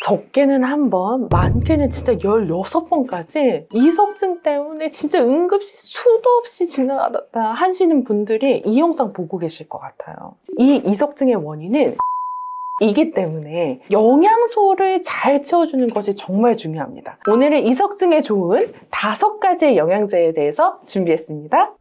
적게는 한 번, 많게는 진짜 16번까지 이석증 때문에 진짜 응급실 수도 없이 지나가다 하시는 분들이 이 영상 보고 계실 것 같아요. 이 이석증의 원인은 이기 때문에 영양소를 잘 채워주는 것이 정말 중요합니다. 오늘은 이석증에 좋은 5가지의 영양제에 대해서 준비했습니다.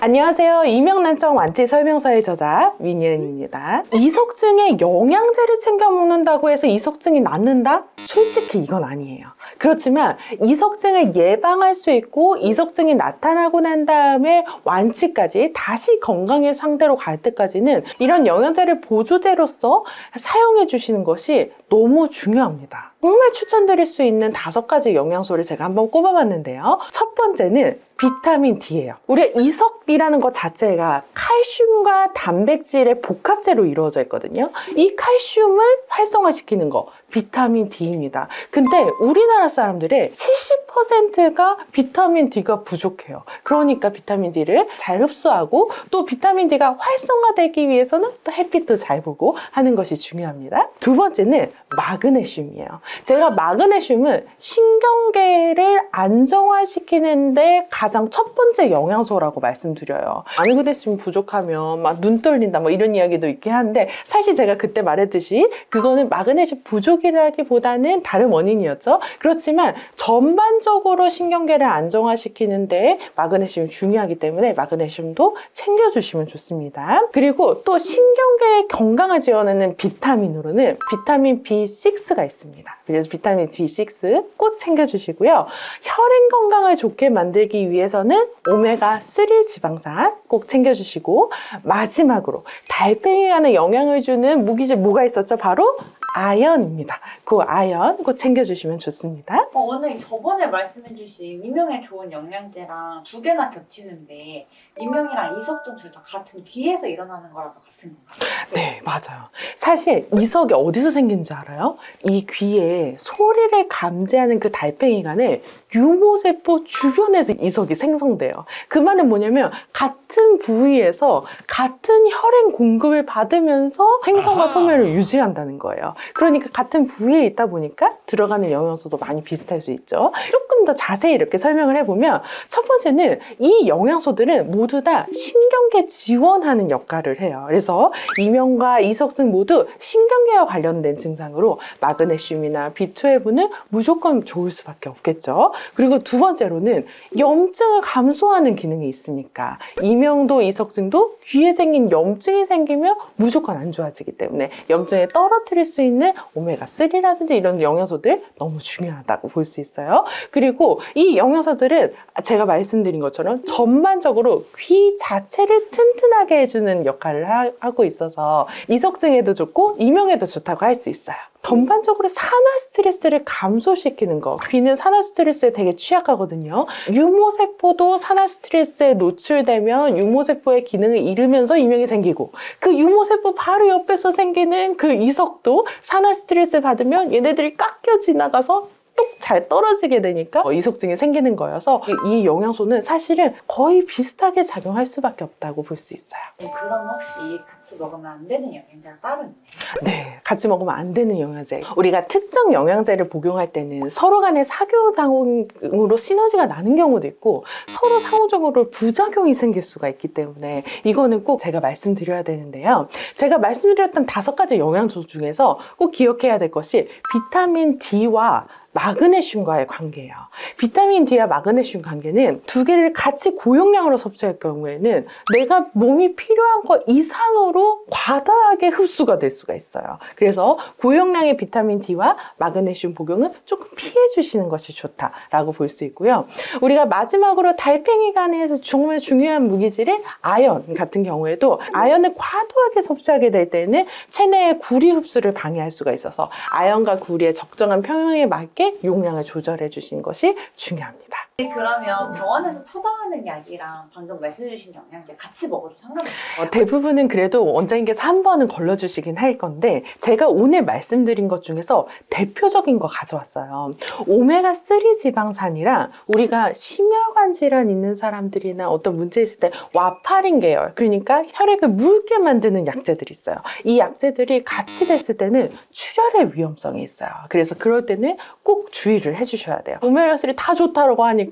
안녕하세요. 이명난청 완치 설명서의 저자 민예은입니다. 이석증에 영양제를 챙겨 먹는다고 해서 이석증이 낫는다? 솔직히 이건 아니에요. 그렇지만 이석증을 예방할 수 있고 이석증이 나타나고 난 다음에 완치까지 다시 건강의 상태로 갈 때까지는 이런 영양제를 보조제로서 사용해 주시는 것이 너무 중요합니다. 정말 추천드릴 수 있는 5가지 영양소를 제가 한번 꼽아봤는데요. 첫 번째는 비타민 D예요. 우리가 이석이라는 것 자체가 칼슘과 단백질의 복합제로 이루어져 있거든요. 이 칼슘을 활성화시키는 거 비타민 D입니다. 근데 우리나라 사람들의 70%가 비타민 D가 부족해요. 그러니까 비타민 D를 잘 흡수하고 또 비타민 D가 활성화되기 위해서는 또 햇빛도 잘 보고 하는 것이 중요합니다. 두 번째는 마그네슘이에요. 제가 마그네슘은 신경계를 안정화시키는데 가장 첫 번째 영양소라고 말씀드려요. 마그네슘 부족하면 막 눈 떨린다 뭐 이런 이야기도 있긴 한데 사실 제가 그때 말했듯이 그거는 마그네슘 부족이라기보다는 다른 원인이었죠. 그렇지만 전반적으로 신경계를 안정화시키는데 마그네슘이 중요하기 때문에 마그네슘도 챙겨주시면 좋습니다. 그리고 또 신경계의 건강을 지원하는 비타민으로는 비타민 B6가 있습니다. 그래서 비타민 B6 꼭 챙겨주시고요. 혈행 건강을 좋게 만들기 위해서는 오메가3 지방산 꼭 챙겨주시고 마지막으로 달팽이관에 영향을 주는 무기질 뭐가 있었죠? 바로 아연입니다. 그 아연 꼭 챙겨주시면 좋습니다. 원장님 저번에 말씀해주신 이명에 좋은 영양제랑 2개나 겹치는데 이명이랑 이석증 둘 다 같은 귀에서 일어나는 거라서 같은 건가요? 네, 맞아요. 사실 이석이 어디서 생기는 줄 알아요? 이 귀에 소리를 감지하는 그 달팽이관에 유모세포 주변에서 이석이 생성돼요. 그 말은 뭐냐면 같은 부위에서 같은 혈행 공급을 받으면서 행성과 소멸을 유지한다는 거예요. 그러니까 같은 부위에 있다 보니까 들어가는 영양소도 많이 비슷할 수 있죠. 조금 더 자세히 이렇게 설명을 해보면 첫 번째는 이 영양소들은 모두 다 신경계 지원하는 역할을 해요. 그래서 이명과 이석증 모두 신경계와 관련된 증상으로 마그네슘이나 B12는 무조건 좋을 수밖에 없겠죠. 그리고 두 번째로는 염증을 감소하는 기능이 있으니까 이명도 이석증도 귀에 생긴 염증이 생기면 무조건 안 좋아지기 때문에 염증을 떨어뜨릴 수 있는 오메가3라든지 이런 영양소들 너무 중요하다고 볼 수 있어요. 그리고 이 영양소들은 제가 말씀드린 것처럼 전반적으로 귀 자체를 튼튼하게 해주는 역할을 하고 있어서 이석증에도 좋고 이명에도 좋다고 할 수 있어요. 전반적으로 산화 스트레스를 감소시키는 거. 귀는 산화 스트레스에 되게 취약하거든요. 유모세포도 산화 스트레스에 노출되면 유모세포의 기능을 잃으면서 이명이 생기고 그 유모세포 바로 옆에서 생기는 그 이석도 산화 스트레스 받으면 얘네들이 깎여 지나가서 뚝 잘 떨어지게 되니까 이석증이 생기는 거여서 이 영양소는 사실은 거의 비슷하게 작용할 수밖에 없다고 볼 수 있어요. 그럼 혹시 같이 먹으면 안 되는 영양제가 따로 있나요? 네, 같이 먹으면 안 되는 영양제. 우리가 특정 영양제를 복용할 때는 서로 간의 사교작용으로 시너지가 나는 경우도 있고 서로 상호적으로 부작용이 생길 수가 있기 때문에 이거는 꼭 제가 말씀드려야 되는데요. 제가 말씀드렸던 5가지 영양소 중에서 꼭 기억해야 될 것이 비타민 D와 마그네슘과의 관계예요. 비타민 D와 마그네슘 관계는 2개를 같이 고용량으로 섭취할 경우에는 내가 몸이 필요한 것 이상으로 과다하게 흡수가 될 수가 있어요. 그래서 고용량의 비타민 D와 마그네슘 복용은 조금 피해 주시는 것이 좋다라고 볼 수 있고요. 우리가 마지막으로 달팽이관에서 정말 중요한 무기질인 아연 같은 경우에도 아연을 과도하게 섭취하게 될 때는 체내의 구리 흡수를 방해할 수가 있어서 아연과 구리의 적정한 평형에 맞게 용량을 조절해 주시는 것이 중요합니다. 그러면 병원에서 처방하는 약이랑 방금 말씀해주신 영양제 같이 먹어도 상관없어요? 대부분은 그래도 원장님께서 한 번은 걸러주시긴 할 건데 제가 오늘 말씀드린 것 중에서 대표적인 거 가져왔어요. 오메가3 지방산이랑 우리가 심혈관 질환 있는 사람들이나 어떤 문제 있을 때 와파린 계열, 그러니까 혈액을 묽게 만드는 약제들이 있어요. 이 약제들이 같이 됐을 때는 출혈의 위험성이 있어요. 그래서 그럴 때는 꼭 주의를 해주셔야 돼요. 오메가3 다 좋다고 하니까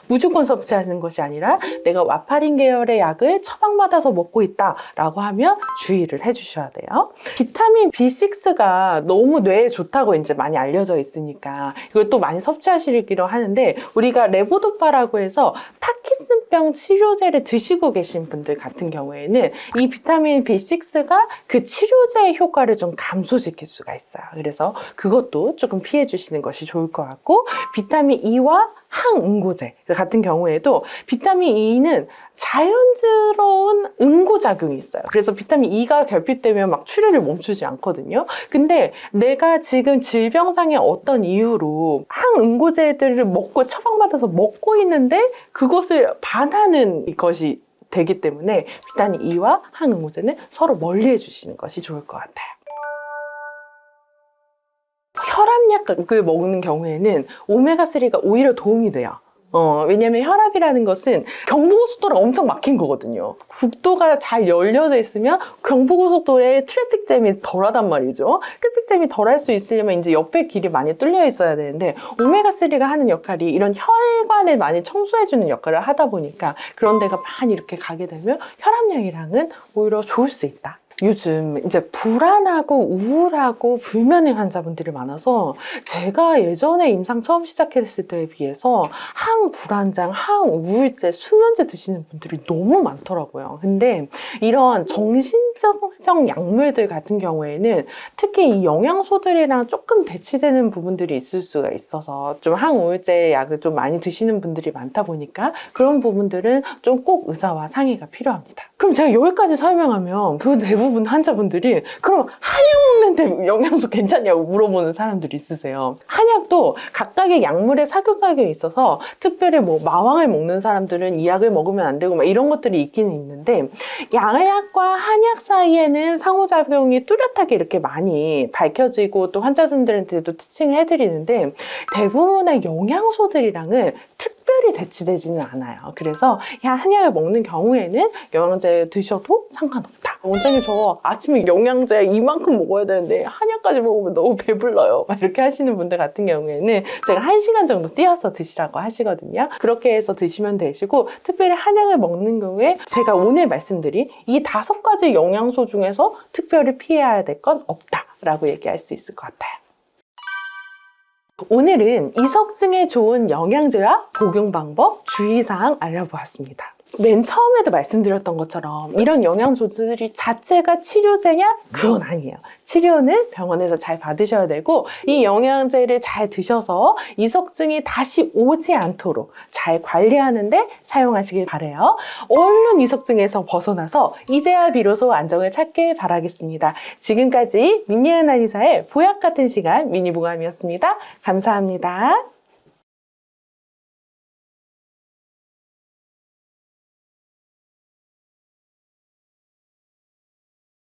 무조건 섭취하는 것이 아니라 내가 와파린 계열의 약을 처방받아서 먹고 있다라고 하면 주의를 해주셔야 돼요. 비타민 B6가 너무 뇌에 좋다고 이제 많이 알려져 있으니까 이걸 또 많이 섭취하시기로 하는데 우리가 레보도파라고 해서 파킨슨병 치료제를 드시고 계신 분들 같은 경우에는 이 비타민 B6가 그 치료제의 효과를 좀 감소시킬 수가 있어요. 그래서 그것도 조금 피해 주시는 것이 좋을 것 같고 비타민 E와 항응고제 같은 경우에도 비타민 E는 자연스러운 응고작용이 있어요. 그래서 비타민 E가 결핍되면 막 출혈을 멈추지 않거든요. 근데 내가 지금 질병상의 어떤 이유로 항응고제들을 먹고 처방받아서 먹고 있는데 그것을 반하는 것이 되기 때문에 비타민 E와 항응고제는 서로 멀리 해주시는 것이 좋을 것 같아요. 혈압약을 먹는 경우에는 오메가3가 오히려 도움이 돼요. 왜냐면 혈압이라는 것은 경부고속도로가 엄청 막힌 거거든요. 국도가 잘 열려져 있으면 경부고속도로에 트래픽잼이 덜하단 말이죠. 트래픽잼이 덜할 수 있으려면 이제 옆에 길이 많이 뚫려 있어야 되는데 오메가3가 하는 역할이 이런 혈관을 많이 청소해주는 역할을 하다 보니까 그런 데가 많이 이렇게 가게 되면 혈압약이랑은 오히려 좋을 수 있다. 요즘 이제 불안하고 우울하고 불면의 환자분들이 많아서 제가 예전에 임상 처음 시작했을 때에 비해서 항불안장, 항우울제, 수면제 드시는 분들이 너무 많더라고요. 근데 이런 정신적 약물들 같은 경우에는 특히 이 영양소들이랑 조금 대치되는 부분들이 있을 수가 있어서 좀 항우울제 약을 좀 많이 드시는 분들이 많다 보니까 그런 부분들은 좀 꼭 의사와 상의가 필요합니다. 그럼 제가 여기까지 설명하면 그 대부분 환자분들이 그럼 한약 먹는데 영양소 괜찮냐고 물어보는 사람들이 있으세요. 한약도 각각의 약물의 작용이 있어서 특별히 뭐 마왕을 먹는 사람들은 이 약을 먹으면 안 되고 막 이런 것들이 있기는 있는데 약과 한약 사이에는 상호작용이 뚜렷하게 이렇게 많이 밝혀지고 또 환자분들한테도 티칭을 해드리는데 대부분의 영양소들이랑은 특별히 대치되지는 않아요. 그래서 한약을 먹는 경우에는 영양제 드셔도 상관없다. 원장님 저 아침에 영양제 이만큼 먹어야 되는데 한약까지 먹으면 너무 배불러요. 막 이렇게 하시는 분들 같은 경우에는 제가 1시간 정도 띄어서 드시라고 하시거든요. 그렇게 해서 드시면 되시고 특별히 한약을 먹는 경우에 제가 오늘 말씀드린 이 5가지 영양소 중에서 특별히 피해야 될 건 없다라고 얘기할 수 있을 것 같아요. 오늘은 이석증에 좋은 영양제와 복용 방법, 주의사항 알려보았습니다. 맨 처음에도 말씀드렸던 것처럼 이런 영양소들이 자체가 치료제냐? 그건 아니에요. 치료는 병원에서 잘 받으셔야 되고 이 영양제를 잘 드셔서 이석증이 다시 오지 않도록 잘 관리하는데 사용하시길 바라요. 얼른 이석증에서 벗어나서 이제야 비로소 안정을 찾길 바라겠습니다. 지금까지 민예은 한의사의 보약 같은 시간 미니보감이었습니다. 감사합니다.